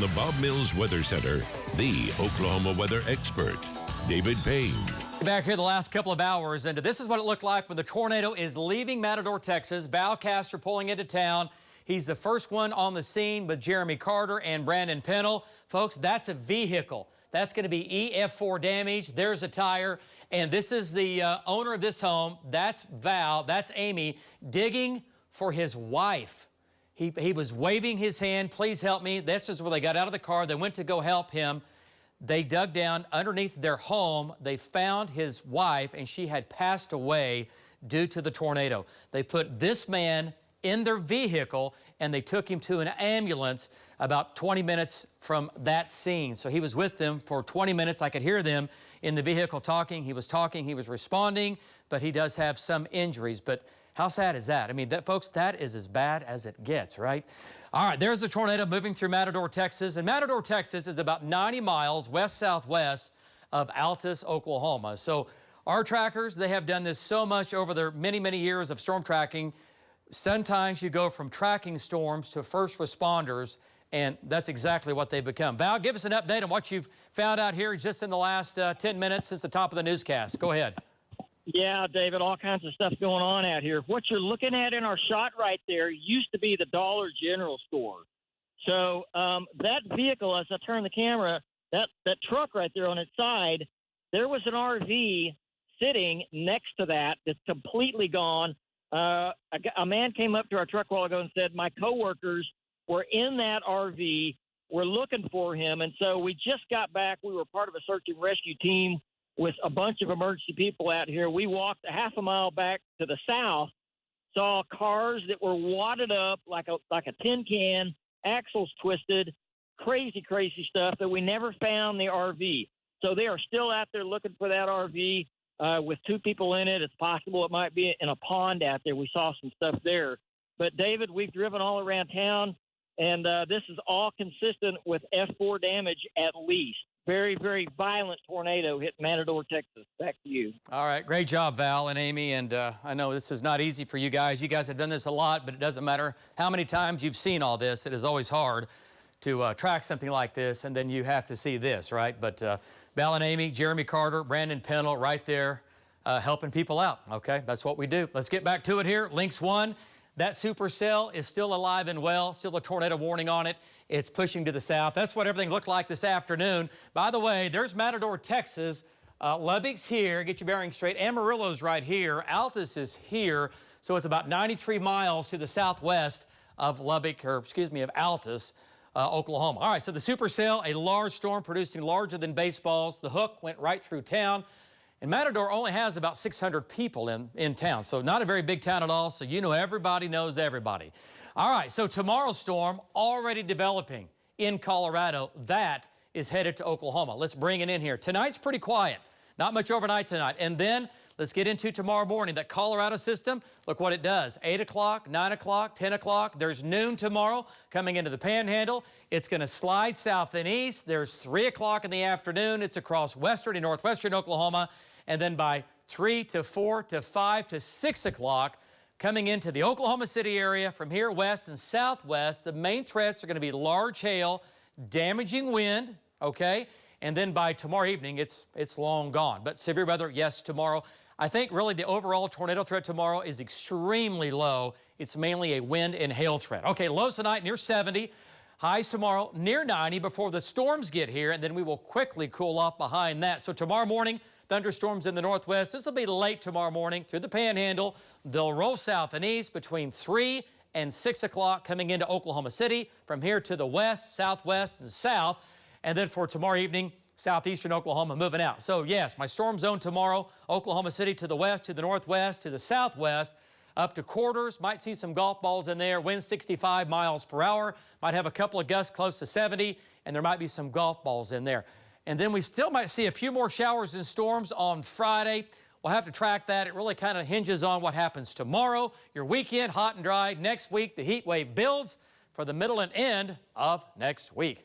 the Bob Mills Weather Center, the Oklahoma weather expert, David Payne. Back here the last couple of hours, and this is what it looked like when the tornado is leaving Matador, Texas. Bowcaster pulling into town. He's the first one on the scene with Jeremy Carter and Brandon Pennell. Folks, that's a vehicle. That's going to be EF4 damage. There's a tire. And this is the owner of this home. That's Val. That's Amy digging for his wife. He was waving his hand, please help me. This is where they got out of the car. They went to go help him. They dug down underneath their home. They found his wife, and she had passed away due to the tornado. They put this man in their vehicle, and they took him to an ambulance about 20 minutes from that scene. So he was with them for 20 minutes. I could hear them in the vehicle talking. He was talking, he was responding, but he does have some injuries. But how sad is that? I mean, folks, that is as bad as it gets, right? All right, there's a tornado moving through Matador, Texas. And Matador, Texas is about 90 miles west-southwest of Altus, Oklahoma. So our trackers, they have done this so much over their many, many years of storm tracking. Sometimes you go from tracking storms to first responders, and that's exactly what they've become. Val, give us an update on what you've found out here just in the last 10 minutes since the top of the newscast. Go ahead. Yeah, David, all kinds of stuff going on out here. What you're looking at in our shot right there used to be the Dollar General store. So that vehicle, as I turn the camera, that truck right there on its side, there was an RV sitting next to that that's completely gone. A man came up to our truck a while ago and said, my coworkers were in that RV. We're looking for him. And so we just got back. We were part of a search and rescue team with a bunch of emergency people out here. We walked a half a mile back to the south, saw cars that were wadded up like a tin can, axles twisted, crazy stuff that we never found the RV. So they are still out there looking for that RV with two people in it. It's possible it might be in a pond out there. We saw some stuff there. But, David, we've driven all around town, and this is all consistent with F4 damage at least. Very, very violent tornado hit Matador, Texas. Back to you. All right. Great job, Val and Amy. And I know this is not easy for you guys. You guys have done this a lot, but it doesn't matter how many times you've seen all this. It is always hard to track something like this, and then you have to see this, right? But Val and Amy, Jeremy Carter, Brandon Pennell right there helping people out, okay? That's what we do. Let's get back to it here. Lynx 1. That supercell is still alive and well, still a tornado warning on it. It's pushing to the south. That's what everything looked like this afternoon. By the way, there's Matador, Texas. Lubbock's here, get your bearings straight. Amarillo's right here. Altus is here. So it's about 93 miles to the southwest of Lubbock, or excuse me, of Altus, Oklahoma. All right, so the supercell, a large storm producing larger than baseballs. The hook went right through town. And Matador only has about 600 people in town, so not a very big town at all, so you know everybody knows everybody. All right, so tomorrow's storm already developing in Colorado. That is headed to Oklahoma. Let's bring it in here. Tonight's pretty quiet. Not much overnight tonight. And then let's get into tomorrow morning. That Colorado system, look what it does. 8 o'clock, 9 o'clock, 10 o'clock. There's noon tomorrow coming into the Panhandle. It's going to slide south and east. There's 3 o'clock in the afternoon. It's across western and northwestern Oklahoma. And then by 3 to 4 to 5 to 6 o'clock, coming into the Oklahoma City area from here west and southwest, the main threats are going to be large hail, damaging wind, okay? And then by tomorrow evening, it's long gone. But severe weather, yes, tomorrow. I think really the overall tornado threat tomorrow is extremely low. It's mainly a wind and hail threat. Okay, lows tonight near 70. Highs tomorrow near 90 before the storms get here, and then we will quickly cool off behind that. So tomorrow morning, thunderstorms in the northwest. This will be late tomorrow morning through the Panhandle. They'll roll south and east between 3 and 6 o'clock coming into Oklahoma City. From here to the west, southwest, and south. And then for tomorrow evening, southeastern Oklahoma moving out. So yes, my storm zone tomorrow, Oklahoma City to the west, to the northwest, to the southwest, up to quarters. Might see some golf balls in there. Wind 65 miles per hour. Might have a couple of gusts close to 70, and there might be some golf balls in there. And then we still might see a few more showers and storms on Friday. We'll have to track that. It really kind of hinges on what happens tomorrow. Your weekend, hot and dry. Next week, the heat wave builds for the middle and end of next week.